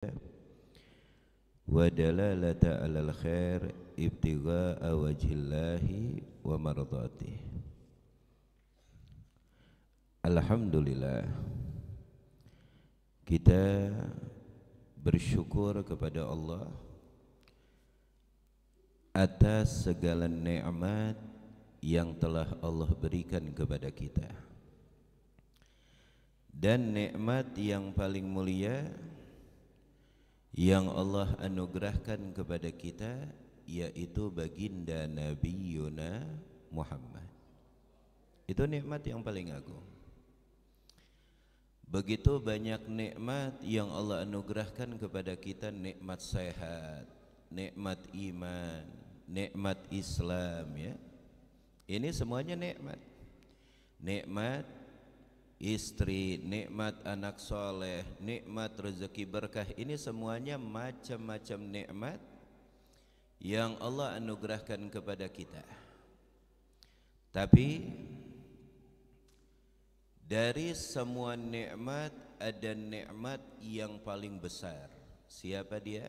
wa dalalata alal khair ibtigha'a wajhillahi wa mardhatih. Alhamdulillah, kita bersyukur kepada Allah atas segala nikmat yang telah Allah berikan kepada kita. Dan nikmat yang paling mulia yang Allah anugerahkan kepada kita yaitu baginda Nabi Yuna Muhammad. Itu nikmat yang paling agung. Begitu banyak nikmat yang Allah anugerahkan kepada kita, nikmat sehat, nikmat iman, nikmat Islam, ya. Ini semuanya nikmat. Nikmat istri, nikmat anak soleh, nikmat rezeki berkah, ini semuanya macam-macam nikmat yang Allah anugerahkan kepada kita. Tapi dari semua nikmat ada nikmat yang paling besar. Siapa dia?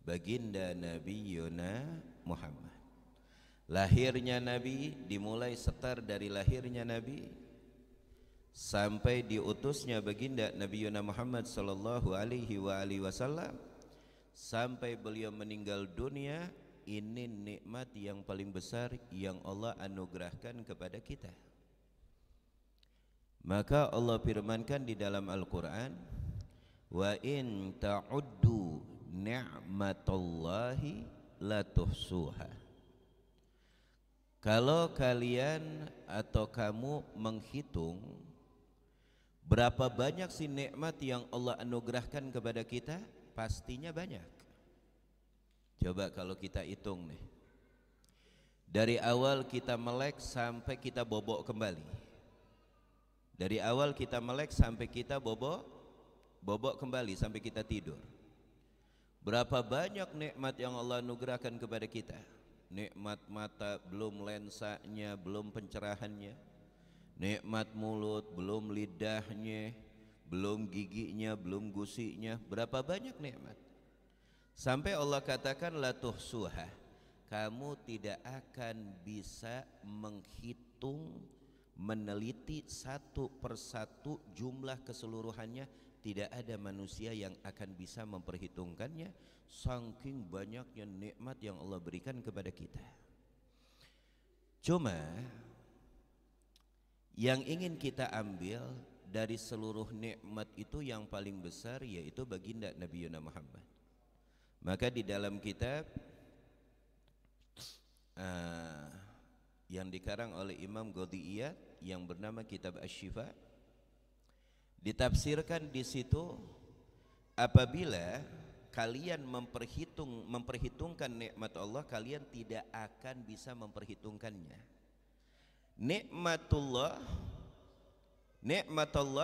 Baginda Nabi Yuna Muhammad. Lahirnya Nabi dimulai setar dari lahirnya Nabi sampai diutusnya baginda Nabi Yuna Muhammad sallallahu alaihi wasallam sampai beliau meninggal dunia. Ini nikmat yang paling besar yang Allah anugerahkan kepada kita. Maka Allah firmankan di dalam Al-Quran, wa in ta'uddu ni'matallahi la tuhsuha. Kalau kalian atau kamu menghitung berapa banyak sih nikmat yang Allah anugerahkan kepada kita, pastinya banyak. Coba kalau kita hitung nih, dari awal kita melek sampai kita bobok kembali. Dari awal kita melek sampai kita bobok kembali sampai kita tidur. Berapa banyak nikmat yang Allah anugerahkan kepada kita. Nikmat mata, belum lensanya, belum pencerahannya. Nikmat mulut, belum lidahnya, belum giginya, belum gusinya. Berapa banyak nikmat. Sampai Allah katakan la tuhsuha, kamu tidak akan bisa menghitung, meneliti satu persatu jumlah keseluruhannya. Tidak ada manusia yang akan bisa memperhitungkannya, saking banyaknya nikmat yang Allah berikan kepada kita. Cuma yang ingin kita ambil dari seluruh nikmat itu yang paling besar yaitu baginda Nabi Yuna Muhammad. Maka di dalam kitab yang dikarang oleh Imam Ghaziyat yang bernama Kitab Asy-Syifa, ditafsirkan di situ, apabila kalian memperhitungkan nikmat Allah, kalian tidak akan bisa memperhitungkannya. Nikmatullah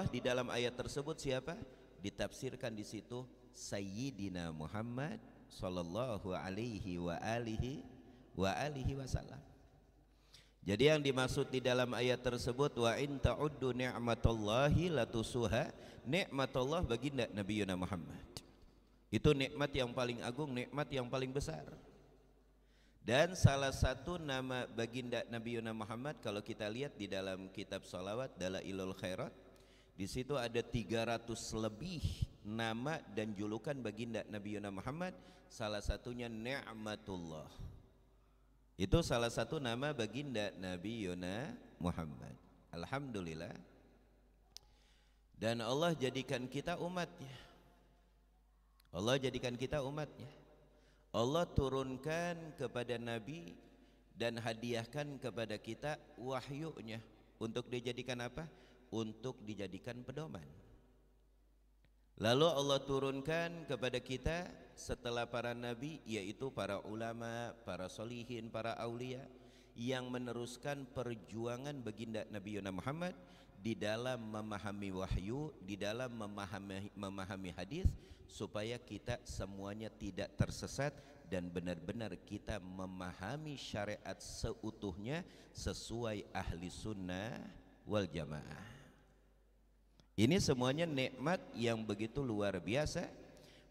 di dalam ayat tersebut siapa? Ditafsirkan di situ Sayyidina Muhammad sallallahu alaihi wasallam. Jadi yang dimaksud di dalam ayat tersebut, wa in ta'uddu ni'matallahi latusuha, nikmatullah baginda Nabi Yuna Muhammad. Itu nikmat yang paling agung, nikmat yang paling besar. Dan salah satu nama baginda Nabi Yuna Muhammad, kalau kita lihat di dalam kitab salawat Dalailul Khairat, di situ ada 300 lebih nama dan julukan baginda Nabi Yuna Muhammad. Salah satunya Ni'matullah. Itu salah satu nama baginda Nabi Yuna Muhammad. Alhamdulillah. Dan Allah jadikan kita umatnya. Allah jadikan kita umatnya. Allah turunkan kepada Nabi dan hadiahkan kepada kita wahyunya. Untuk dijadikan apa? Untuk dijadikan pedoman. Lalu Allah turunkan kepada kita setelah para nabi, yaitu para ulama, para solihin, para aulia yang meneruskan perjuangan baginda Nabi Yuna Muhammad di dalam memahami wahyu, di dalam memahami hadis, supaya kita semuanya tidak tersesat dan benar-benar kita memahami syariat seutuhnya sesuai ahli sunnah wal jamaah. Ini semuanya nikmat yang begitu luar biasa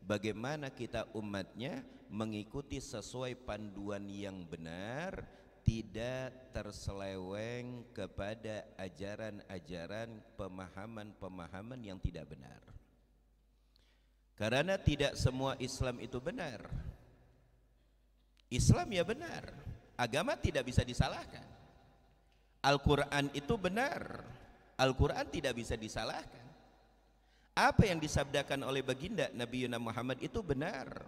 bagaimana kita umatnya mengikuti sesuai panduan yang benar, tidak terseleweng kepada ajaran-ajaran, pemahaman-pemahaman yang tidak benar. Karena tidak semua Islam itu benar. Islam ya benar, agama tidak bisa disalahkan. Al-Quran itu benar, Al-Quran tidak bisa disalahkan. Apa yang disabdakan oleh baginda Nabi Muhammad itu benar,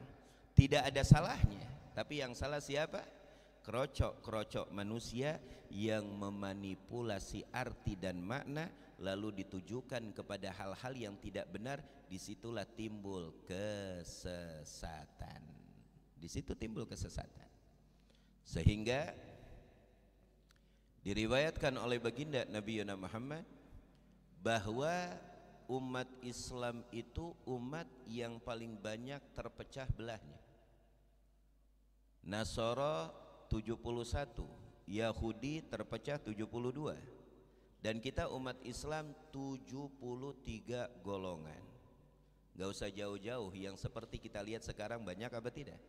tidak ada salahnya. Tapi yang salah siapa? Kerocok-kerocok manusia yang memanipulasi arti dan makna lalu ditujukan kepada hal-hal yang tidak benar. Disitulah timbul kesesatan. Di situ timbul kesesatan. Sehingga diriwayatkan oleh baginda Nabi Muhammad bahwa umat Islam itu umat yang paling banyak terpecah belahnya. Nasara 71, Yahudi terpecah 72, dan kita umat Islam 73 golongan. Gak usah jauh-jauh, yang seperti kita lihat sekarang banyak apa tidak?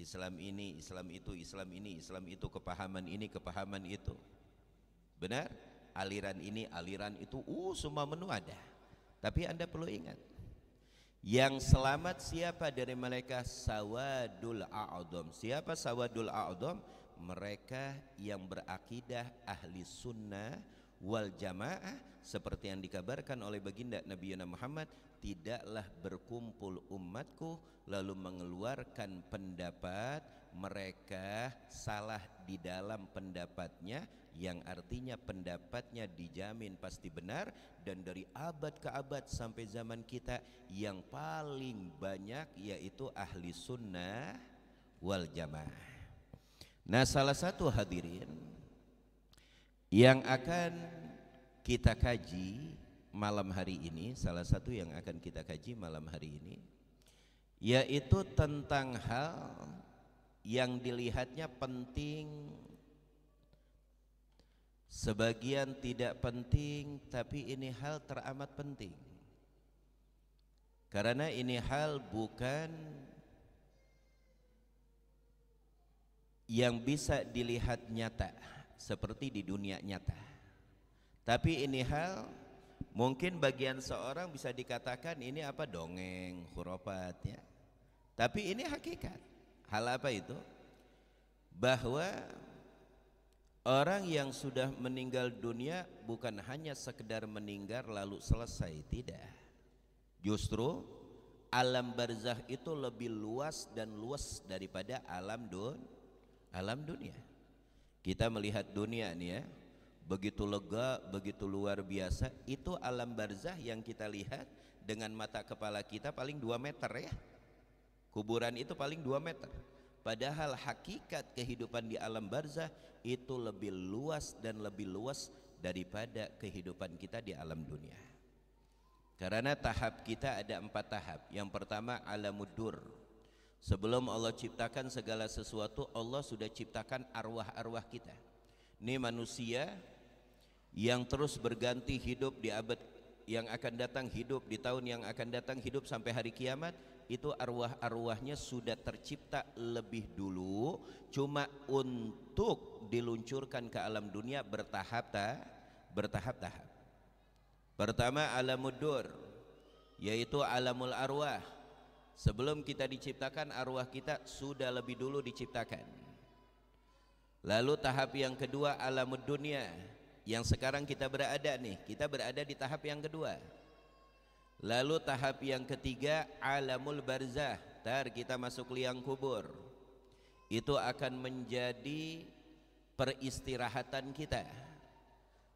Islam ini, Islam itu, Islam ini, Islam itu, kepahaman ini, kepahaman itu. Benar? Aliran ini, aliran itu, semua menu ada. Tapi Anda perlu ingat, yang selamat siapa dari mereka? Sawadul a'adham. Siapa sawadul a'adham? Mereka yang berakidah ahli sunnah wal jamaah, seperti yang dikabarkan oleh baginda Nabi Muhammad, tidaklah berkumpul umatku lalu mengeluarkan pendapat mereka salah di dalam pendapatnya, yang artinya pendapatnya dijamin pasti benar. Dan dari abad ke abad sampai zaman kita, yang paling banyak yaitu ahli sunnah wal jamaah. Nah, salah satu hadirin yang akan kita kaji malam hari ini, salah satu yang akan kita kaji malam hari ini, yaitu tentang hal yang dilihatnya penting, sebagian tidak penting, tapi ini hal teramat penting. Karena ini hal bukan yang bisa dilihat nyata seperti di dunia nyata, tapi ini hal mungkin bagian seorang bisa dikatakan ini apa, dongeng, khurafat ya. Tapi ini hakikat. Hal apa itu? Bahwa orang yang sudah meninggal dunia bukan hanya sekedar meninggal lalu selesai, tidak. Justru alam barzakh itu lebih luas dan luas daripada alam dunia. Kita melihat dunia nih ya, begitu lega, begitu luar biasa. Itu alam barzakh yang kita lihat dengan mata kepala kita paling 2 meter ya. Kuburan itu paling 2 meter. Padahal hakikat kehidupan di alam barzakh itu lebih luas dan lebih luas daripada kehidupan kita di alam dunia. Karena tahap kita ada 4 tahap. Yang pertama alamudur. Sebelum Allah ciptakan segala sesuatu, Allah sudah ciptakan arwah-arwah kita. Ini manusia yang terus berganti hidup di abad yang akan datang, hidup di tahun yang akan datang, hidup sampai hari kiamat. Itu arwah-arwahnya sudah tercipta lebih dulu, cuma untuk diluncurkan ke alam dunia bertahap-tahap. Pertama alamudur, yaitu alamul arwah. Sebelum kita diciptakan, arwah kita sudah lebih dulu diciptakan. Lalu tahap yang kedua alamud dunia, yang sekarang kita berada nih, kita berada di tahap yang kedua. Lalu tahap yang ketiga alamul barzakh, tar kita masuk liang kubur. Itu akan menjadi peristirahatan kita.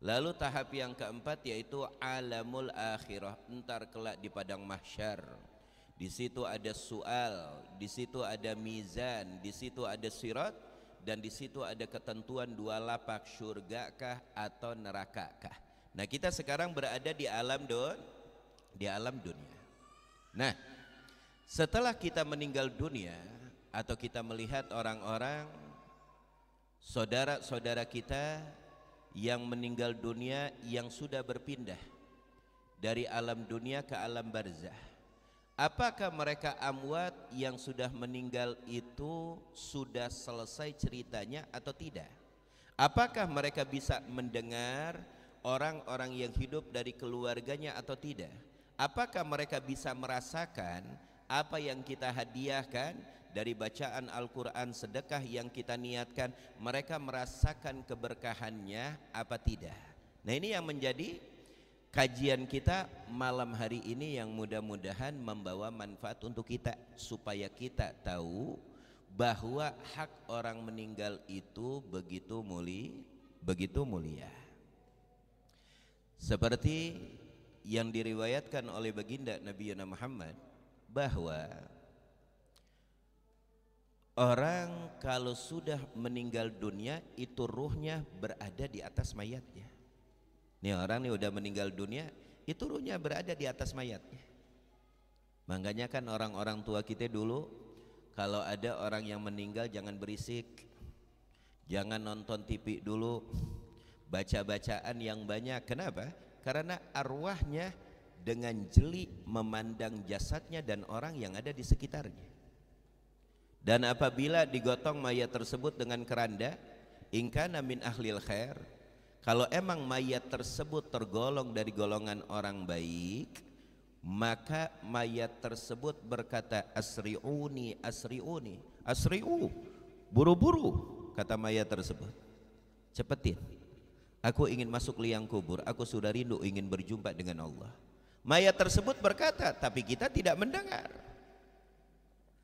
Lalu tahap yang keempat yaitu alamul akhirah, entar kelak di padang mahsyar. Di situ ada soal, di situ ada mizan, di situ ada sirat, dan di situ ada ketentuan 2 lapak, surgakah atau nerakakah. Nah, kita sekarang berada di alam dunia. Nah, setelah kita meninggal dunia atau kita melihat orang-orang saudara-saudara kita yang meninggal dunia yang sudah berpindah dari alam dunia ke alam barzakh, Apakah mereka amwat yang sudah meninggal itu sudah selesai ceritanya atau tidak? Apakah mereka bisa mendengar orang-orang yang hidup dari keluarganya atau tidak? Apakah mereka bisa merasakan apa yang kita hadiahkan dari bacaan Al-Quran, sedekah yang kita niatkan? Mereka merasakan keberkahannya apa tidak? Nah, ini yang menjadi kajian kita malam hari ini, yang mudah-mudahan membawa manfaat untuk kita, supaya kita tahu bahwa hak orang meninggal itu begitu mulia. Seperti yang diriwayatkan oleh baginda Nabi Muhammad, bahwa orang kalau sudah meninggal dunia itu ruhnya berada di atas mayatnya. Nih orang nih udah meninggal dunia, itu ruhnya berada di atas mayatnya. Makanya kan orang-orang tua kita dulu, kalau ada orang yang meninggal jangan berisik, jangan nonton TV dulu, baca-bacaan yang banyak. Kenapa? Karena arwahnya dengan jeli memandang jasadnya dan orang yang ada di sekitarnya. Dan apabila digotong mayat tersebut dengan keranda, in kana min ahlil khair, kalau emang mayat tersebut tergolong dari golongan orang baik, maka mayat tersebut berkata, asri'uni, asri'uni, asri'u, buru-buru, kata mayat tersebut, cepetin, aku ingin masuk liang kubur, aku sudah rindu ingin berjumpa dengan Allah. Mayat tersebut berkata, tapi kita tidak mendengar.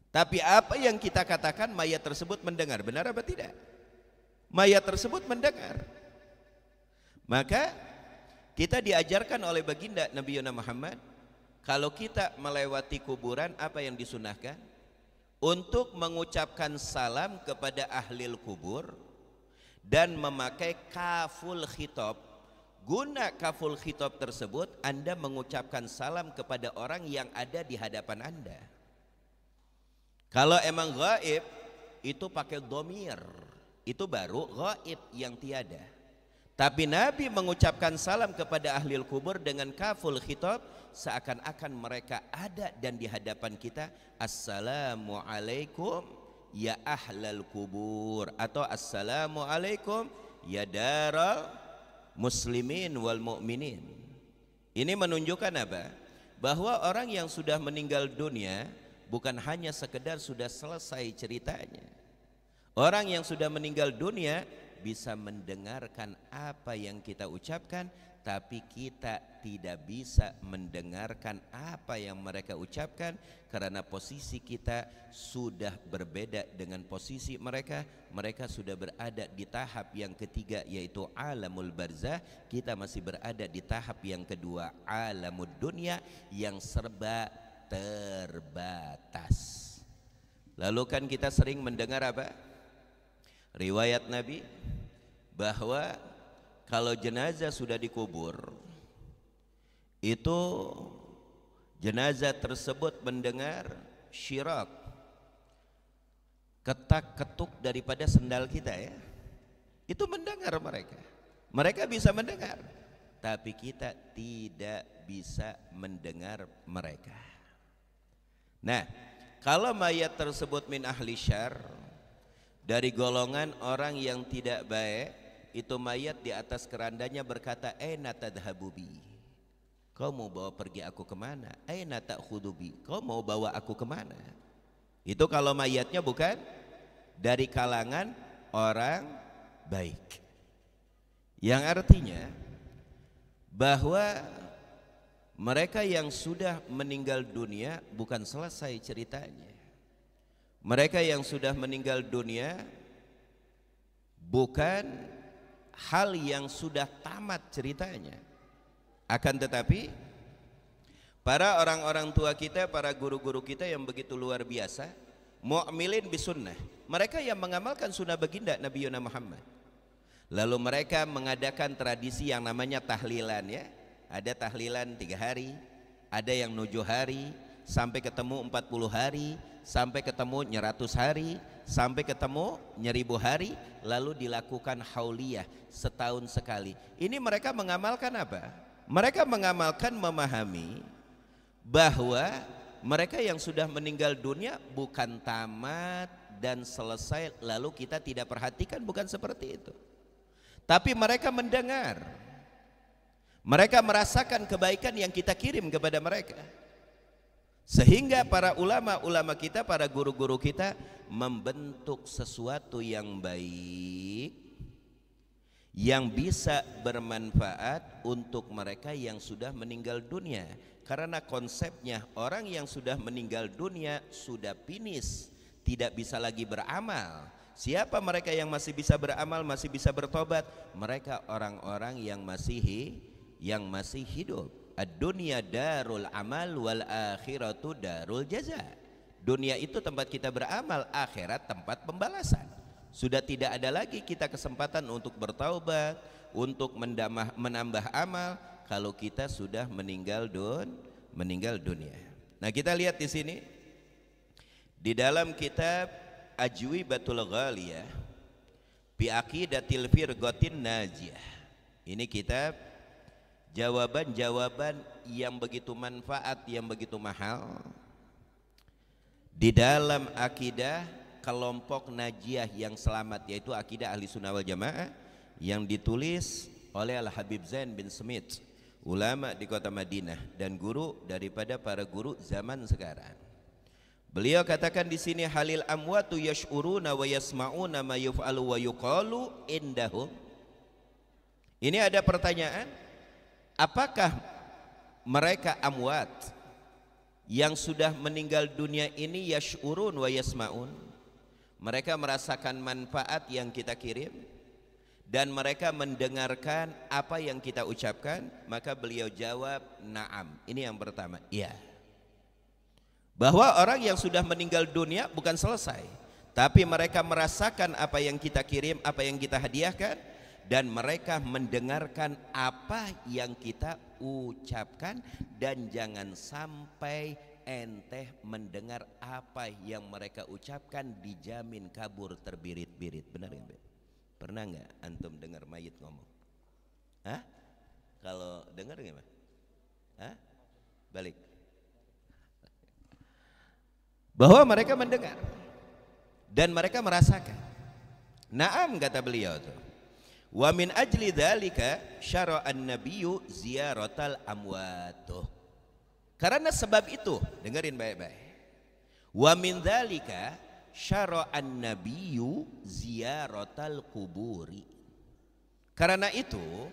Tapi apa yang kita katakan mayat tersebut mendengar, benar apa tidak? Mayat tersebut mendengar. Maka kita diajarkan oleh baginda Nabi Muhammad, kalau kita melewati kuburan apa yang disunahkan? Untuk mengucapkan salam kepada ahlil kubur dan memakai kaful khitab. Guna kaful khitab tersebut Anda mengucapkan salam kepada orang yang ada di hadapan Anda. Kalau emang gaib itu pakai dhamir, itu baru gaib yang tiada. Tapi Nabi mengucapkan salam kepada ahlil kubur dengan kaful khitab, seakan-akan mereka ada dan di hadapan kita. Assalamualaikum ya ahlal kubur, atau assalamualaikum ya daral muslimin wal mu'minin. Ini menunjukkan apa? Bahwa orang yang sudah meninggal dunia bukan hanya sekedar sudah selesai ceritanya. Orang yang sudah meninggal dunia bisa mendengarkan apa yang kita ucapkan, tapi kita tidak bisa mendengarkan apa yang mereka ucapkan karena posisi kita sudah berbeda dengan posisi mereka. Mereka sudah berada di tahap yang ketiga, yaitu alamul barzah. Kita masih berada di tahap yang kedua, alamud dunia, yang serba terbatas. Lalu kan kita sering mendengar apa? Riwayat Nabi bahwa kalau jenazah sudah dikubur, itu jenazah tersebut mendengar syirak, ketak-ketuk daripada sendal kita ya. Itu mendengar mereka. Mereka bisa mendengar, tapi kita tidak bisa mendengar mereka. Nah, kalau mayat tersebut min ahli syarr, dari golongan orang yang tidak baik, itu mayat di atas kerandanya berkata, aina tadhabubi, kau mau bawa pergi aku kemana? Aina ta'khudubi, kau mau bawa aku kemana? Itu kalau mayatnya bukan dari kalangan orang baik, yang artinya bahwa mereka yang sudah meninggal dunia bukan selesai ceritanya. Mereka yang sudah meninggal dunia bukan hal yang sudah tamat ceritanya. Akan tetapi para orang-orang tua kita, para guru-guru kita yang begitu luar biasa, mu'milin bisunnah, mereka yang mengamalkan sunnah baginda Nabi Muhammad. Lalu mereka mengadakan tradisi yang namanya tahlilan ya. Ada tahlilan 3 hari, ada yang 7 hari, sampai ketemu 40 hari, sampai ketemu 100 hari, sampai ketemu 1000 hari, lalu dilakukan hauliyah setahun sekali. Ini mereka mengamalkan apa? Mereka mengamalkan memahami bahwa mereka yang sudah meninggal dunia bukan tamat dan selesai lalu kita tidak perhatikan, bukan seperti itu. Tapi mereka mendengar, mereka merasakan kebaikan yang kita kirim kepada mereka. Sehingga para ulama-ulama kita, para guru-guru kita membentuk sesuatu yang baik yang bisa bermanfaat untuk mereka yang sudah meninggal dunia. Karena konsepnya orang yang sudah meninggal dunia sudah finish, tidak bisa lagi beramal. Siapa mereka yang masih bisa beramal, masih bisa bertobat? Mereka orang-orang yang masih hidup. Ad-dunya darul amal wal akhiratu darul jaza. Dunia itu tempat kita beramal, akhirat tempat pembalasan. Sudah tidak ada lagi kita kesempatan untuk bertaubat, untuk menambah amal kalau kita sudah meninggal dunia. Nah, kita lihat di sini di dalam kitab Ajwibatul Ghaliyah bi Aqidatil Firqatin Najiyah. Ini kitab jawaban-jawaban yang begitu manfaat, yang begitu mahal di dalam akidah kelompok najiyah yang selamat, yaitu akidah ahli sunnah wal jamaah, yang ditulis oleh Al-Habib Zain bin Smith, ulama di kota Madinah dan guru daripada para guru zaman sekarang. Beliau katakan di sini, halil amwatu yash'uruna wa yasma'una ma yuf'alu wa yuqalu indahum. Ini ada pertanyaan, apakah mereka amwat yang sudah meninggal dunia ini yash'urun wa yasma'un, mereka merasakan manfaat yang kita kirim dan mereka mendengarkan apa yang kita ucapkan? Maka beliau jawab na'am. Ini yang pertama, iya. Bahwa orang yang sudah meninggal dunia bukan selesai, tapi mereka merasakan apa yang kita kirim, apa yang kita hadiahkan, dan mereka mendengarkan apa yang kita ucapkan. Dan jangan sampai enteh mendengar apa yang mereka ucapkan dijamin kabur terbirit-birit. Benar nggak? Pernah nggak antum dengar mayit ngomong? Hah? Kalau dengar gimana? Hah? Balik. Bahwa mereka mendengar dan mereka merasakan. Naam, kata beliau tuh. Wa min ajli dzalika syara'an nabiyyu ziyaratal amwat. Karena sebab itu, dengerin baik-baik. Wa min dzalika syara'an nabiyyu ziyaratal kuburi. Karena itu,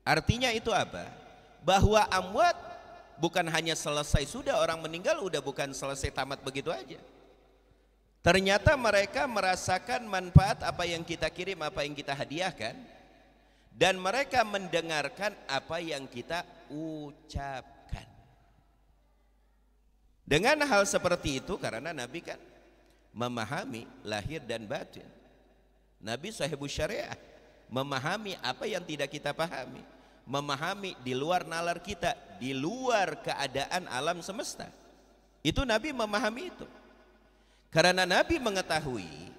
artinya itu apa? Bahwa amwat bukan hanya selesai sudah orang meninggal, udah bukan selesai tamat begitu aja. Ternyata mereka merasakan manfaat apa yang kita kirim, apa yang kita hadiahkan, dan mereka mendengarkan apa yang kita ucapkan. Dengan hal seperti itu, karena Nabi kan memahami lahir dan batin. Nabi sahibus syariah, memahami apa yang tidak kita pahami, memahami di luar nalar kita, di luar keadaan alam semesta. Itu Nabi memahami itu. Karena Nabi mengetahui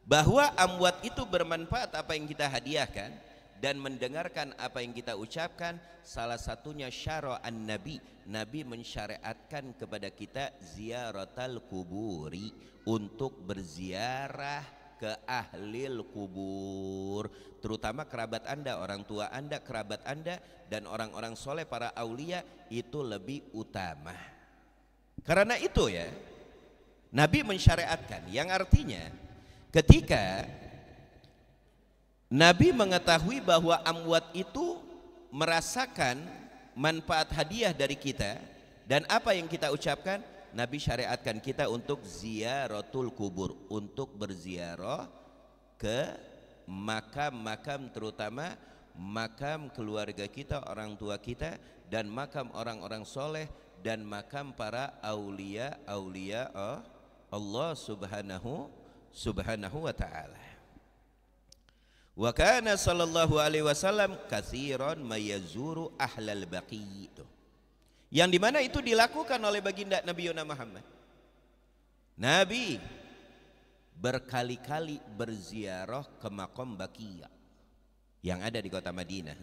bahwa amwat itu bermanfaat apa yang kita hadiahkan dan mendengarkan apa yang kita ucapkan. Salah satunya syara'an Nabi, Nabi mensyariatkan kepada kita ziyaratal kuburi, untuk berziarah ke ahlil kubur, terutama kerabat Anda, orang tua Anda, kerabat Anda, dan orang-orang soleh, para aulia, itu lebih utama. Karena itu ya, Nabi mensyariatkan, yang artinya ketika Nabi mengetahui bahwa amwat itu merasakan manfaat hadiah dari kita dan apa yang kita ucapkan, Nabi syariatkan kita untuk ziyaratul kubur, untuk berziarah ke makam-makam, terutama makam keluarga kita, orang tua kita, dan makam orang-orang soleh, dan makam para aulia Allah subhanahu wa ta'ala. Wa kana sallallahu alaihi wasallam katsiran mayazuru ahlal baqi, yang dimana itu dilakukan oleh baginda Nabi Muhammad. Nabi berkali-kali berziarah ke makam Baqiyah yang ada di kota Madinah.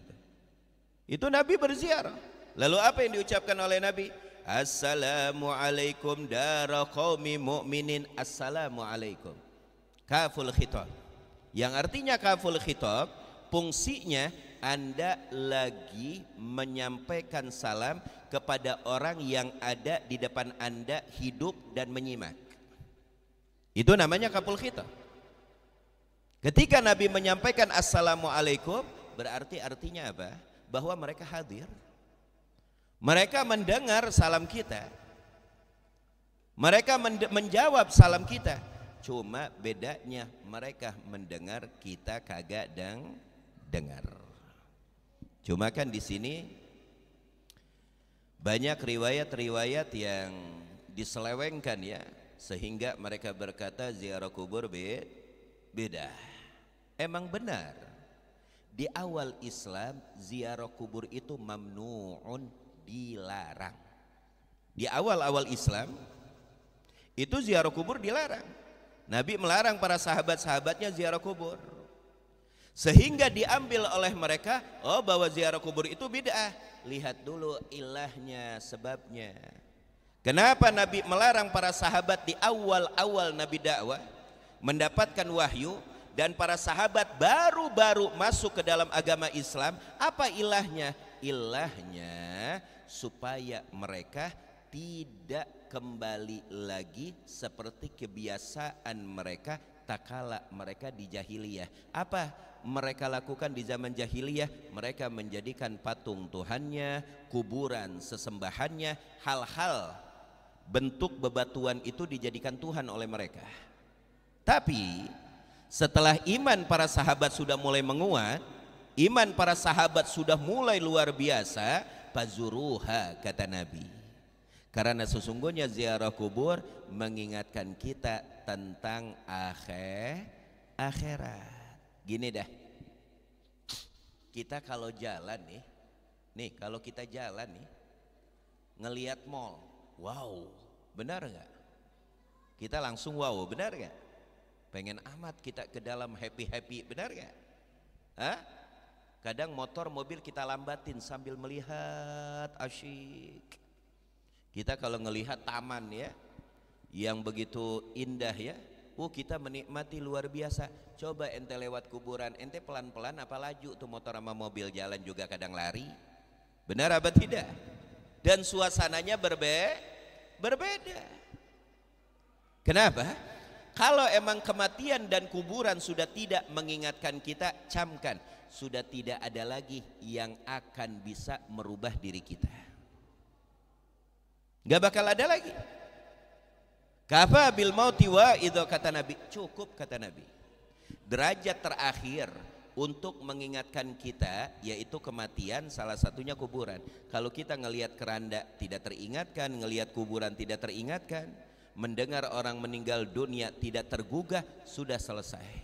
Itu Nabi berziarah. Lalu apa yang diucapkan oleh Nabi? Assalamualaikum dara qaumi mu'minin. Assalamualaikum. Kaful khitab. Yang artinya kaful khitab, fungsinya Anda lagi menyampaikan salam kepada orang yang ada di depan Anda, hidup dan menyimak. Itu namanya kaful khitab. Ketika Nabi menyampaikan assalamualaikum, berarti artinya apa? Bahwa mereka hadir. Mereka mendengar salam kita. Mereka menjawab salam kita. Cuma bedanya mereka mendengar, kita kagak dengar. Cuma kan di sini banyak riwayat-riwayat yang diselewengkan ya, sehingga mereka berkata ziarah kubur beda. Emang benar, di awal Islam ziarah kubur itu mamnu'un, dilarang. Di awal-awal Islam itu ziarah kubur dilarang. Nabi melarang para sahabat-sahabatnya ziarah kubur, sehingga diambil oleh mereka, oh bahwa ziarah kubur itu bid'ah. Lihat dulu ilahnya, sebabnya. Kenapa Nabi melarang para sahabat di awal-awal Nabi dakwah mendapatkan wahyu, dan para sahabat baru-baru masuk ke dalam agama Islam? Apa ilahnya? Ilahnya supaya mereka tidak kembali lagi seperti kebiasaan mereka tatkala mereka di jahiliyah. Apa mereka lakukan di zaman jahiliyah? Mereka menjadikan patung Tuhannya, kuburan sesembahannya, hal-hal bentuk bebatuan itu dijadikan Tuhan oleh mereka. Tapi setelah iman para sahabat sudah mulai menguat, iman para sahabat sudah mulai luar biasa, fazuruha, kata Nabi. Karena sesungguhnya ziarah kubur mengingatkan kita tentang akhirat. Gini dah, kita kalau jalan nih kalau kita jalan nih, ngelihat mall, wow, benar nggak? Kita langsung wow, benar nggak? Pengen amat kita ke dalam happy, benar nggak? Hah? Kadang motor mobil kita lambatin sambil melihat, asyik. Kita kalau ngelihat taman ya, yang begitu indah ya, kita menikmati luar biasa. Coba ente lewat kuburan, ente pelan-pelan apa laju tuh motor sama mobil, jalan juga kadang lari. Benar apa tidak? Dan suasananya berbeda. Kenapa? Kalau emang kematian dan kuburan sudah tidak mengingatkan kita, camkan, sudah tidak ada lagi yang akan bisa merubah diri kita. Gak bakal ada lagi. Kafa bil mauti wa idho, kata Nabi, cukup kata Nabi. Derajat terakhir untuk mengingatkan kita yaitu kematian, salah satunya kuburan. Kalau kita ngelihat keranda tidak teringatkan, ngelihat kuburan tidak teringatkan, mendengar orang meninggal dunia tidak tergugah, sudah selesai.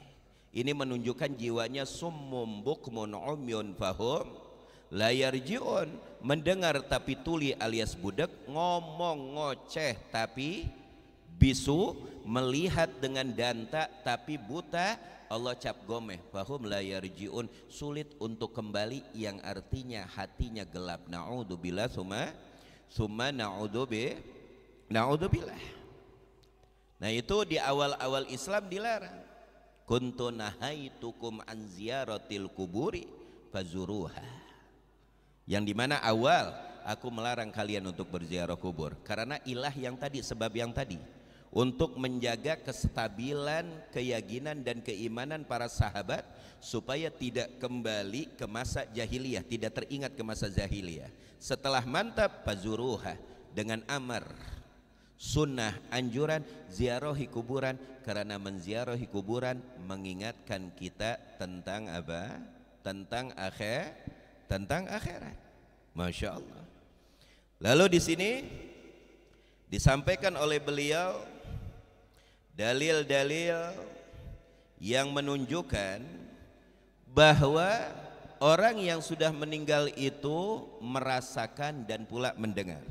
Ini menunjukkan jiwanya summum bukmun umyun fahum la yarji'un, mendengar tapi tuli alias budak, ngomong ngoceh tapi bisu, melihat dengan danta tapi buta, Allah cap gomeh, fahum la yarji'un, sulit untuk kembali, yang artinya hatinya gelap. Na'udzubillah summa na'udzubillah. Nah itu di awal-awal Islam dilarang. Kuntu nahaitukum an ziyaratil kuburi fazuruha. Yang dimana awal aku melarang kalian untuk berziarah kubur karena ilah yang tadi, sebab yang tadi, untuk menjaga kestabilan keyakinan dan keimanan para sahabat supaya tidak kembali ke masa jahiliyah, tidak teringat ke masa jahiliyah. Setelah mantap, fazuruha, dengan amar sunnah anjuran ziarahi kuburan, karena menziarahi kuburan mengingatkan kita tentang apa? Tentang akhirat. Masya Allah. Lalu di sini disampaikan oleh beliau dalil-dalil yang menunjukkan bahwa orang yang sudah meninggal itu merasakan dan pula mendengar.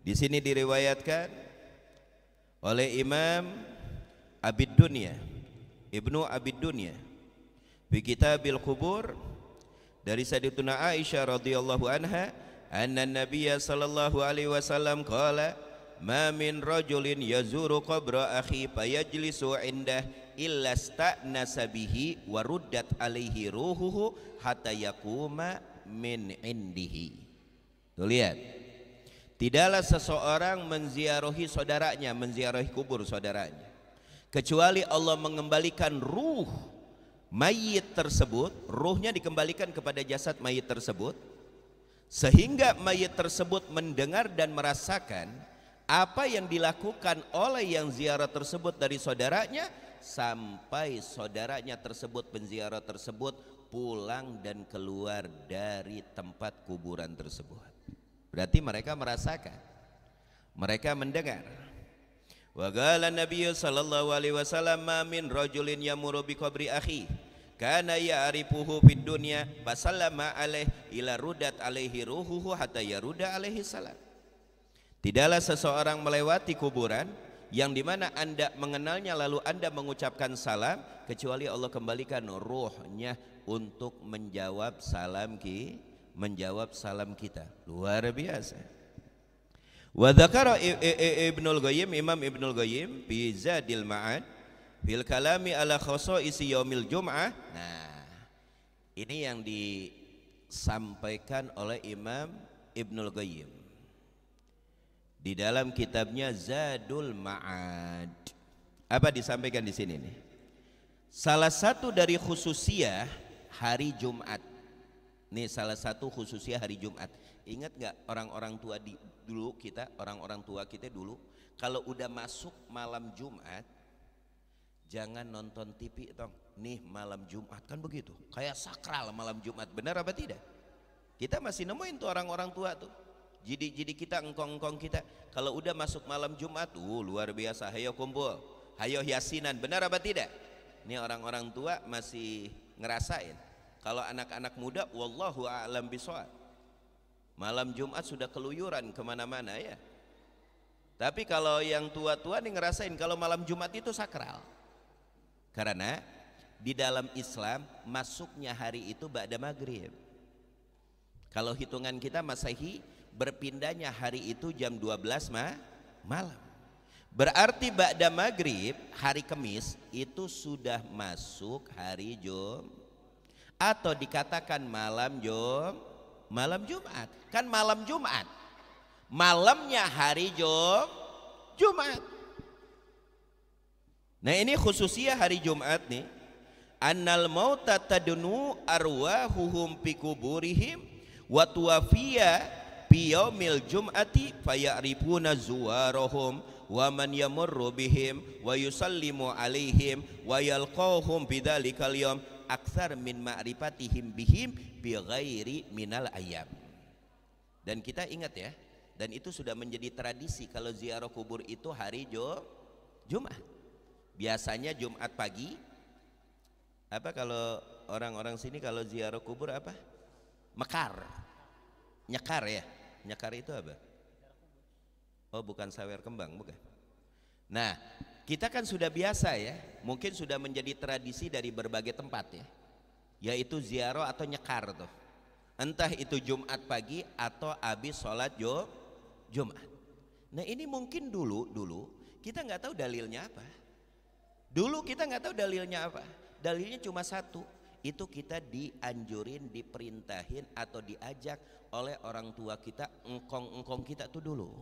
Di sini diriwayatkan oleh Imam Abid Dunya, Ibnu Abid Dunya, di Kitabil Qubur, dari Sayyidatuna Aisyah radhiyallahu anha, anna nabiyya sallallahu alaihi wasallam qala ma min rajulin yazuru qabra akhi fayajlisu indah illa sta'nasa bihi wa ruddat alaihi ruhuhu hatta yakuma min indihi. Tuh lihat, tidaklah seseorang menziarahi saudaranya, menziarahi kubur saudaranya, kecuali Allah mengembalikan ruh mayit tersebut, ruhnya dikembalikan kepada jasad mayit tersebut, sehingga mayit tersebut mendengar dan merasakan apa yang dilakukan oleh yang ziarah tersebut dari saudaranya, sampai saudaranya tersebut, penziarah tersebut pulang dan keluar dari tempat kuburan tersebut. Berarti mereka merasakan, mereka mendengar. Wa qala Nabi sallallahu alaihi wasallam ma min rajulin yamuru bi qabri akhi kana ya'rifuhu fid dunya fasallama alaihi ila rudat alaihi ruhuhu hatta yaruda alaihi salam. Tidaklah seseorang melewati kuburan yang dimana Anda mengenalnya lalu Anda mengucapkan salam, kecuali Allah kembalikan ruhnya untuk menjawab salam kita. Luar biasa. Wa dzakara Ibnul Qayyim, Imam Ibnul Qayyim fi Zadil Ma'ad fil kalami ala khasaisi yaumil jum'ah. Nah, ini yang disampaikan oleh Imam Ibnul Qayyim di dalam kitabnya Zadul Ma'ad. Apa disampaikan di sini nih? Salah satu dari khususiyah hari Jumat. Nih salah satu khususiyah hari Jumat. Ingat nggak orang-orang tua dulu kita, orang-orang tua kita dulu, kalau udah masuk malam Jumat, jangan nonton TV dong. Nih malam Jumat kan begitu, kayak sakral malam Jumat. Benar apa tidak? Kita masih nemuin tuh orang-orang tua tuh. Jadi kita, engkong-engkong kita, kalau udah masuk malam Jumat, luar biasa, hayo kumpul, hayo yasinan. Benar apa tidak? Ini orang-orang tua masih ngerasain. Kalau anak-anak muda, wallahu a'lam bishawab, malam Jumat sudah keluyuran kemana-mana ya. Tapi kalau yang tua-tua nih ngerasain kalau malam Jumat itu sakral. Karena di dalam Islam masuknya hari itu ba'da maghrib. Kalau hitungan kita Masehi, berpindahnya hari itu jam 12 malam. Berarti ba'da maghrib hari Kamis itu sudah masuk hari Jumat, atau dikatakan malam Jumat. Kan malam Jumat, malamnya hari Jumat. Nah ini khususnya hari Jumat nih. Annal mauta tadnu arwahuhum fi kuburihim wa tuwafiya fi yaumil jum'ati fayarifuna zuwarahum wa man yamurru bihim wa yusallimu alaihim wa yalqahum bidzalikal yaum aktsar min ma'rifatihim bihim bi ghairi minal ayyam. Dan kita ingat ya, dan itu sudah menjadi tradisi kalau ziarah kubur itu hari Jumat. Biasanya Jumat pagi. Apa kalau orang-orang sini kalau ziarah kubur apa? Mekar. Nyekar ya. Nyekar itu apa? Oh bukan sawer kembang, bukan. Nah kita kan sudah biasa ya, mungkin sudah menjadi tradisi dari berbagai tempat ya, yaitu ziarah atau nyekar tuh. Entah itu Jumat pagi atau habis sholat Jumat. Nah ini mungkin dulu kita nggak tahu dalilnya apa. Dulu kita nggak tahu dalilnya apa. Dalilnya cuma satu, itu kita dianjurin, diperintahin atau diajak oleh orang tua kita, engkong-engkong kita tuh dulu.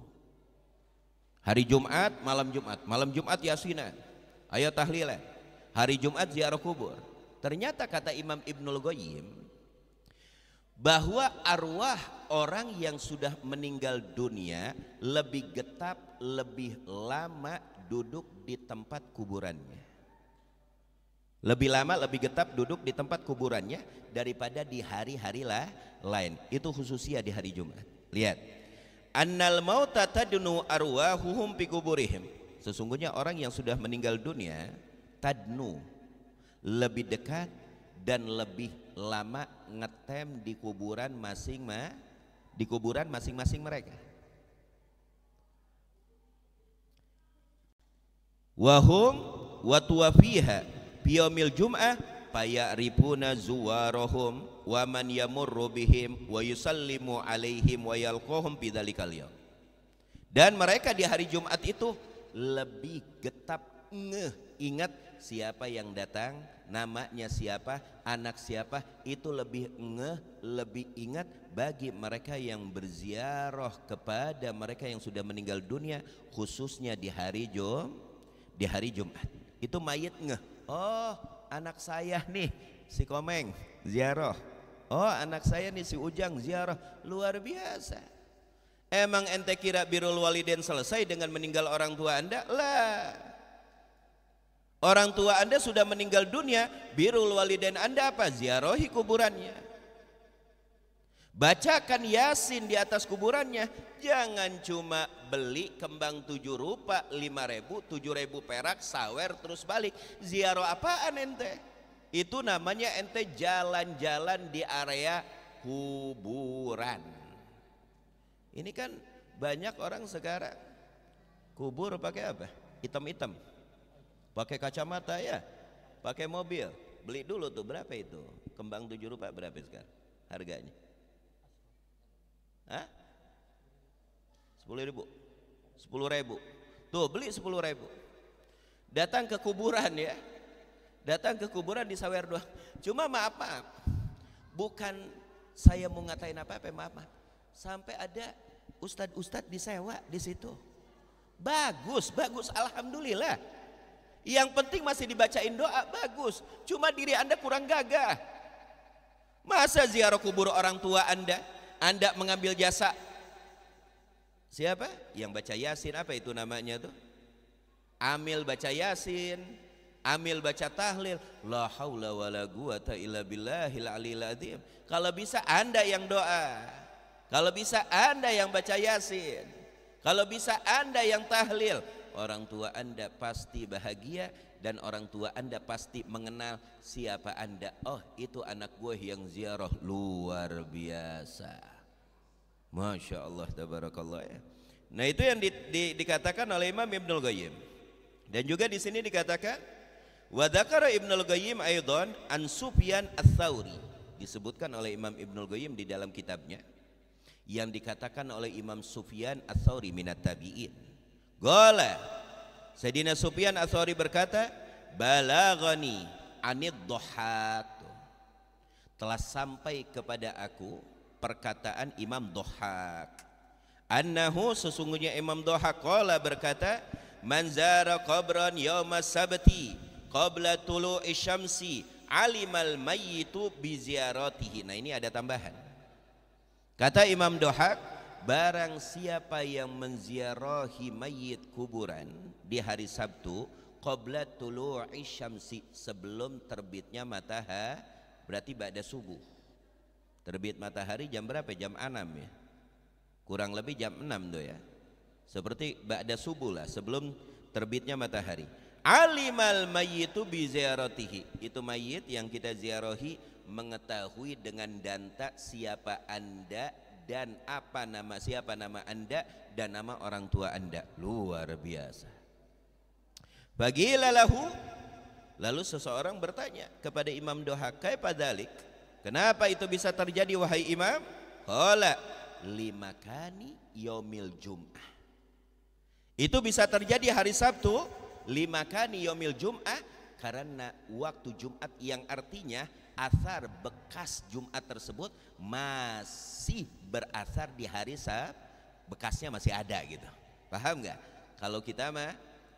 Hari Jumat, malam Jumat yasinan, ayo tahlilan. Hari Jumat ziarah kubur. Ternyata kata Imam Ibnul Qayyim bahwa arwah orang yang sudah meninggal dunia lebih getap, lebih lama duduk di tempat kuburannya. Lebih lama, lebih getap duduk di tempat kuburannya daripada di hari-hari lain. Itu khususnya di hari Jumat. Lihat, annal mauta tadnu arwahuhum fi kuburihim. Sesungguhnya orang yang sudah meninggal dunia tadnu, lebih dekat dan lebih lama ngetem di kuburan masing-masing mereka. Wahum wa tuwafiha biyaumil jum'ah fayarifuna zuwarahum wa man yamurru bihim wa yusallimu alaihim wa yalqahum bidzalikal yaum. Dan mereka di hari Jumat itu lebih getap ingat siapa yang datang, namanya siapa, anak siapa, itu lebih lebih ingat bagi mereka yang berziarah kepada mereka yang sudah meninggal dunia, khususnya di hari Jumat. Itu mayit oh anak saya nih si Komeng ziarah, oh anak saya nih si Ujang ziarah, luar biasa. Emang ente kira birrul walidain selesai dengan meninggal orang tua anda? Lah, orang tua anda sudah meninggal dunia, birrul walidain anda apa? Ziarahi kuburannya, bacakan Yasin di atas kuburannya. Jangan cuma beli kembang 7 rupa 5.000, 7.000 perak, sawer terus balik. Ziarah apaan ente? Itu namanya ente jalan-jalan di area kuburan. Ini kan banyak orang sekarang kubur pakai apa? Hitam-hitam, pakai kacamata ya, pakai mobil. Beli dulu tuh, berapa itu? Kembang 7 rupa berapa sekarang harganya? Hah? 10.000, 10.000. Tuh beli 10.000. Datang ke kuburan ya, datang ke kuburan disawer doang. Cuma maaf, bukan saya mau ngatain apa-apa, maaf. Sampai ada ustadz disewa di situ. Bagus, alhamdulillah. Yang penting masih dibacain doa, bagus. Cuma diri anda kurang gagah. Masa ziarah kubur orang tua anda mengambil jasa siapa? Yang baca Yasin, apa itu namanya tuh? Amil baca Yasin, amil baca tahlil. La haula wala quwata illa billahil aliyil azim. Kalau bisa anda yang doa, kalau bisa anda yang baca Yasin, kalau bisa anda yang tahlil, orang tua anda pasti bahagia dan orang tua anda pasti mengenal siapa anda. Oh, itu anak gue yang ziarah, luar biasa. Masya Allah, tabarakallah ya. Nah itu yang dikatakan oleh Imam Ibnul Qayyim. Dan juga di sini dikatakan wa dzakara Ibnul Qayyim aidan an Sufyan ats-Tsauri. Disebutkan oleh Imam Ibnul Qayyim di dalam kitabnya yang dikatakan oleh Imam Sufyan ats-Tsauri minat tabi'in. Qala Sayyidina Sufyan ats-Tsauri berkata, balaghani anid dhahhak. Telah sampai kepada aku perkataan Imam Dhahhak, annahu sesungguhnya Imam Dhahhak qala berkata, man zara qabran yaumas sabti qabla tulu'i syamsi alimal mayyitu bi ziyaratihi. Nah ini ada tambahan. Kata Imam Dhahhak, barang siapa yang menziarahi mayit kuburan di hari Sabtu qabla tulu'i syamsi, sebelum terbitnya matahari, berarti ba'da subuh. Terbit matahari jam berapa? Jam 6 ya, kurang lebih jam 6 tuh ya, seperti ba'da subuh lah, sebelum terbitnya matahari. Alimal mayyitu bi ziyaratihi, itu mayit yang kita ziarahi mengetahui dengan danta siapa anda dan apa nama, siapa nama anda dan nama orang tua anda. Luar biasa. Bagila lahu, lalu seseorang bertanya kepada Imam Dhahhak, kaifa dzalik, kenapa itu bisa terjadi wahai Imam? Qala limakani yaumil jum'ah, itu bisa terjadi hari Sabtu, limakani yaumil jum'ah, karena waktu Jumat, yang artinya asar bekas Jumat tersebut masih berasar di hari Sabtu, bekasnya masih ada gitu. Paham nggak? Kalau kita mah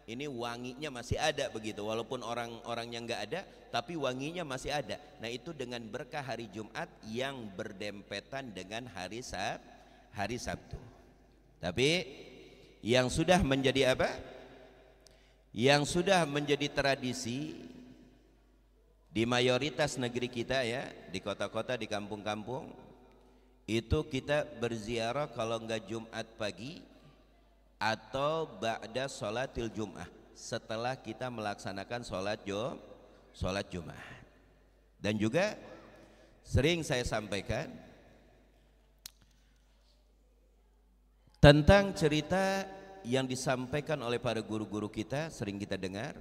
ini wanginya masih ada begitu, walaupun orang-orangnya nggak ada, tapi wanginya masih ada. Nah itu dengan berkah hari Jumat yang berdempetan dengan hari Sabtu. Tapi yang sudah menjadi apa? Yang sudah menjadi tradisi di mayoritas negeri kita ya, di kota-kota, di kampung-kampung, itu kita berziarah kalau enggak Jumat pagi atau ba'da sholatil Jum'ah, setelah kita melaksanakan sholat Jumat. Dan juga sering saya sampaikan tentang cerita yang disampaikan oleh para guru-guru kita, sering kita dengar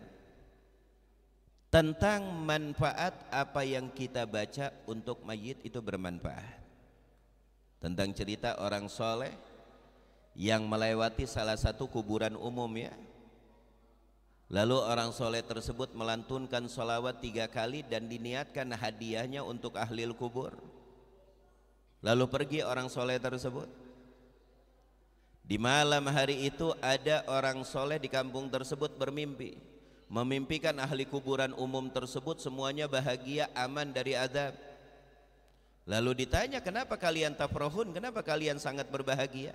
tentang manfaat apa yang kita baca untuk mayit itu bermanfaat. Tentang cerita orang soleh yang melewati salah satu kuburan umum ya. Lalu orang soleh tersebut melantunkan sholawat 3 kali dan diniatkan hadiahnya untuk ahli kubur. Lalu pergi orang soleh tersebut. Di malam hari itu ada orang soleh di kampung tersebut bermimpi, memimpikan ahli kuburan umum tersebut semuanya bahagia, aman dari azab. Lalu ditanya, kenapa kalian tafrahun, kenapa kalian sangat berbahagia?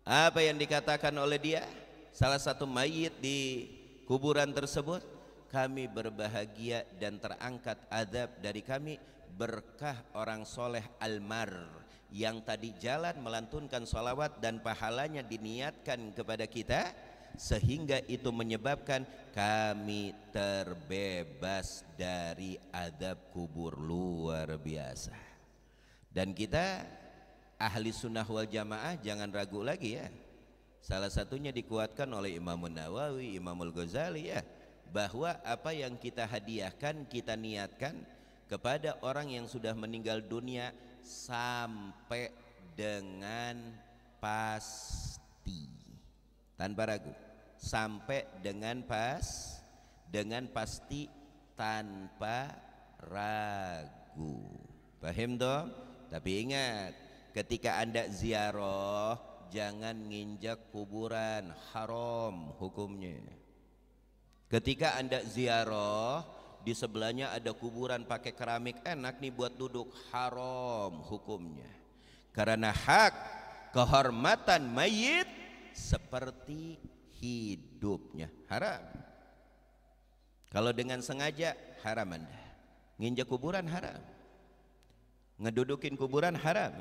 Apa yang dikatakan oleh dia? Salah satu mayit di kuburan tersebut, kami berbahagia dan terangkat azab dari kami berkah orang soleh almar yang tadi jalan melantunkan sholawat dan pahalanya diniatkan kepada kita, sehingga itu menyebabkan kami terbebas dari azab kubur. Luar biasa. Dan kita ahli sunnah wal jamaah jangan ragu lagi ya. Salah satunya dikuatkan oleh Imam Nawawi, Imam Al-Ghazali ya, bahwa apa yang kita hadiahkan, kita niatkan kepada orang yang sudah meninggal dunia sampai dengan pasti, tanpa ragu, sampai dengan pasti tanpa ragu. Paham dong? Tapi ingat, ketika Anda ziarah jangan nginjak kuburan, haram hukumnya. Ketika Anda ziarah di sebelahnya ada kuburan pakai keramik, enak nih buat duduk, haram hukumnya. Karena hak kehormatan mayit seperti hidupnya, haram. Kalau dengan sengaja haram Anda. Nginjak kuburan haram. Ngedudukin kuburan haram,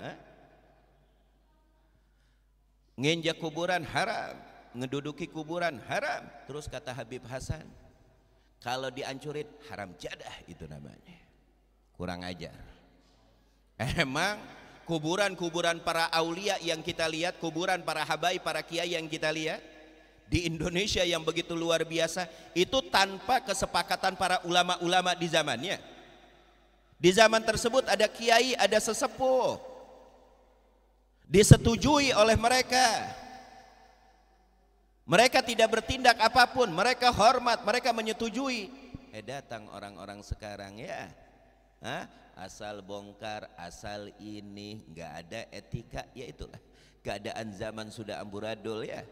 nginjak kuburan haram, ngeduduki kuburan haram. Terus kata Habib Hasan, kalau dihancurin haram jadah itu namanya. Kurang ajar. Emang kuburan-kuburan para aulia yang kita lihat, kuburan para habaib, para kiai yang kita lihat di Indonesia yang begitu luar biasa, itu tanpa kesepakatan para ulama-ulama di zamannya. Di zaman tersebut ada kiai, ada sesepuh, disetujui oleh mereka. Mereka tidak bertindak apapun, mereka hormat, mereka menyetujui. Datang orang-orang sekarang ya, asal bongkar, asal ini, nggak ada etika. Ya itulah keadaan zaman sudah amburadul ya.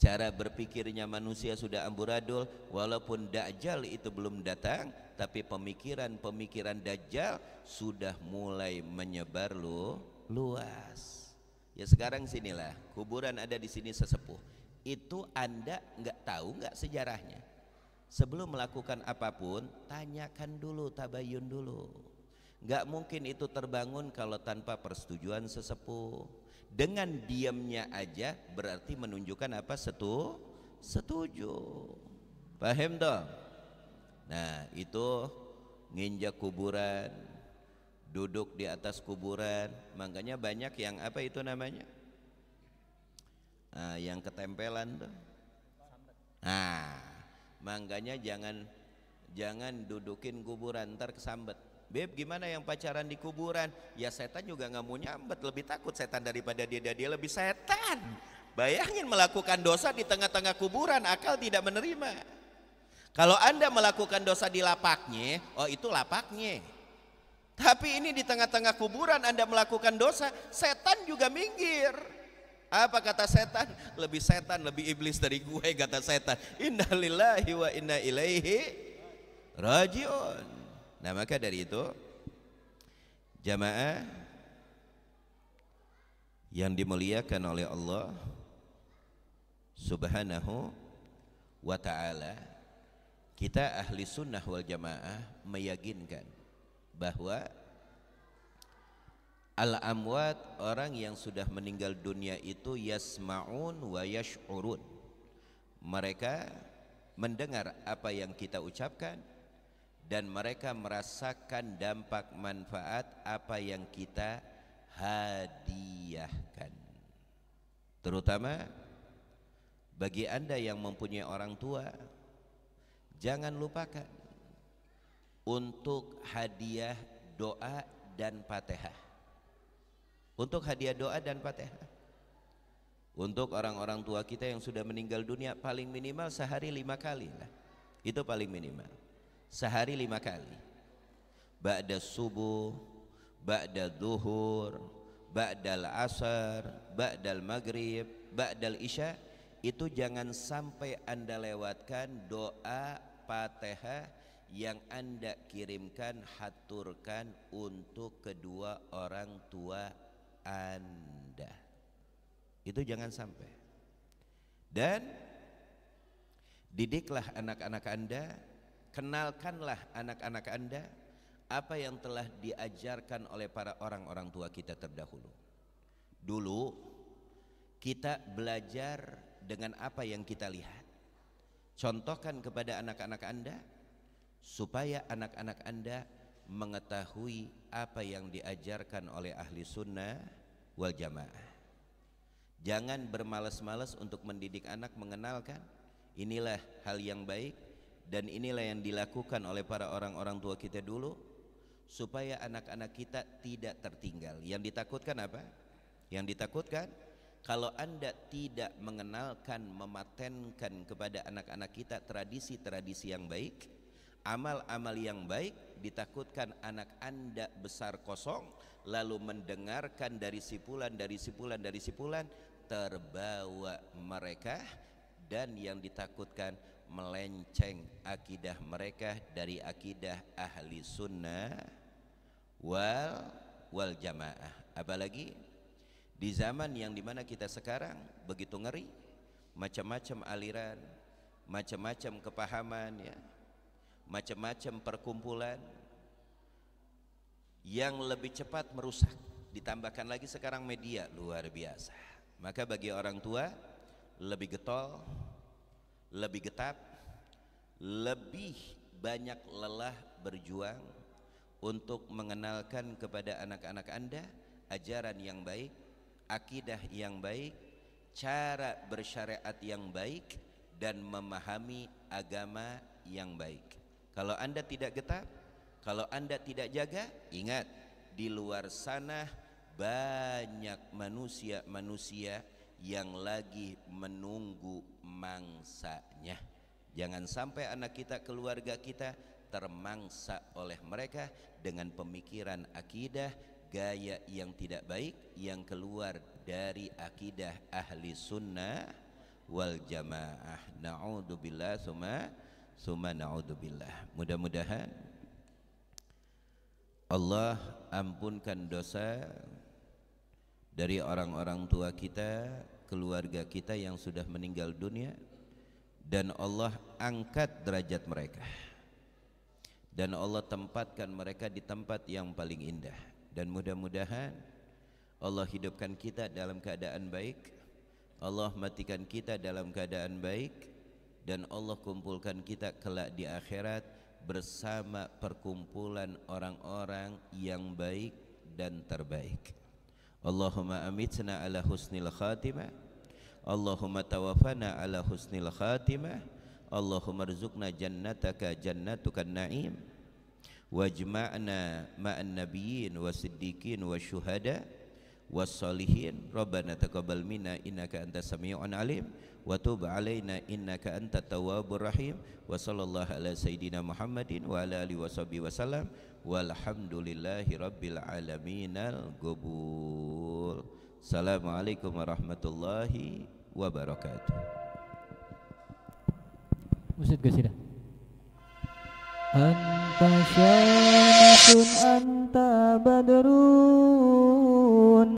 Cara berpikirnya manusia sudah amburadul. Walaupun Dajjal itu belum datang, tapi pemikiran-pemikiran Dajjal sudah mulai menyebar luas. Ya sekarang sinilah kuburan ada di sini sesepuh. Itu Anda nggak tahu nggak sejarahnya? Sebelum melakukan apapun, tanyakan dulu, tabayun dulu. Nggak mungkin itu terbangun kalau tanpa persetujuan sesepuh. Dengan diamnya aja berarti menunjukkan apa? Setuju. Paham dong? Nah itu nginjak kuburan, duduk di atas kuburan. Makanya banyak yang apa itu namanya? Yang ketempelan tuh. Makanya jangan dudukin kuburan, ntar kesambet. Beb, gimana yang pacaran di kuburan? Ya setan juga nggak mau nyambet, lebih takut setan daripada dia lebih setan. Bayangin melakukan dosa di tengah-tengah kuburan, akal tidak menerima. Kalau Anda melakukan dosa di lapaknya, oh itu lapaknya. Tapi ini di tengah-tengah kuburan Anda melakukan dosa, setan juga minggir. Apa kata setan? Lebih setan, lebih iblis dari gue, kata setan. Innalillahi wa inna ilaihi rajiun. Nah maka dari itu jamaah yang dimuliakan oleh Allah Subhanahu wa ta'ala, kita ahli sunnah wal jamaah meyakinkan bahwa al-amwat, orang yang sudah meninggal dunia itu yasma'un wa yash'urun. Mereka mendengar apa yang kita ucapkan dan mereka merasakan dampak manfaat apa yang kita hadiahkan. Terutama bagi Anda yang mempunyai orang tua, jangan lupakan untuk hadiah doa dan Fatihah. Untuk hadiah doa dan Fatihah. Untuk orang-orang tua kita yang sudah meninggal dunia, paling minimal sehari 5 kali lah. Itu paling minimal. Sehari 5 kali. Ba'da subuh, ba'da zuhur, ba'dal asar, ba'dal maghrib, ba'dal isya. Itu jangan sampai Anda lewatkan doa Fatihah yang Anda kirimkan, haturkan untuk kedua orang tua Anda. Itu jangan sampai. Dan didiklah anak-anak Anda, kenalkanlah anak-anak Anda apa yang telah diajarkan oleh para orang-orang tua kita terdahulu. Dulu kita belajar dengan apa yang kita lihat. Contohkan kepada anak-anak Anda supaya anak-anak Anda mengetahui apa yang diajarkan oleh ahli sunnah wal jamaah. Jangan bermalas-malas untuk mendidik anak, mengenalkan inilah hal yang baik dan inilah yang dilakukan oleh para orang-orang tua kita dulu, supaya anak-anak kita tidak tertinggal. Yang ditakutkan apa? Yang ditakutkan kalau Anda tidak mengenalkan, mematenkan kepada anak-anak kita tradisi-tradisi yang baik, amal-amal yang baik, ditakutkan anak Anda besar kosong, lalu mendengarkan dari sipulan, terbawa mereka, dan yang ditakutkan melenceng akidah mereka dari akidah ahli sunnah wal jamaah. Apalagi di zaman yang dimana kita sekarang begitu ngeri, macam-macam aliran, macam-macam kepahaman, ya, macam-macam perkumpulan yang lebih cepat merusak. Ditambahkan lagi sekarang media luar biasa. Maka bagi orang tua lebih getol, lebih getat, lebih banyak lelah berjuang untuk mengenalkan kepada anak-anak Anda ajaran yang baik, akidah yang baik, cara bersyariat yang baik, dan memahami agama yang baik. Kalau Anda tidak getar, kalau Anda tidak jaga, ingat, di luar sana banyak manusia-manusia yang lagi menunggu mangsanya. Jangan sampai anak kita, keluarga kita termangsa oleh mereka dengan pemikiran akidah, gaya yang tidak baik, yang keluar dari akidah ahli sunnah wal jamaah. Na'udzubillah summa na'udzubillah. Mudah-mudahan Allah ampunkan dosa dari orang-orang tua kita, keluarga kita yang sudah meninggal dunia, dan Allah angkat derajat mereka, dan Allah tempatkan mereka di tempat yang paling indah. Dan mudah-mudahan Allah hidupkan kita dalam keadaan baik, Allah matikan kita dalam keadaan baik, dan Allah kumpulkan kita kelak di akhirat bersama perkumpulan orang-orang yang baik dan terbaik. Allahumma amitna ala husnil khatimah, Allahumma tawaffana ala husnil khatimah, Allahumma rzuqna jannataka jannatukan na'im, wajma'na ma'an nabiyyin wasiddiqin wasyuhada wassalihin. Rabbana taqabbal minna innaka antas samii'un alim wa tub 'alaina innaka antat tawwabur rahim. Wa sallallahu ala sayidina Muhammadin wa ala alihi washabihi wasallam walhamdulillahi rabbil alamin al-qubul. Assalamualaikum warahmatullahi wabarakatuh. Ustaz Gasidah. Anta syamsun anta badru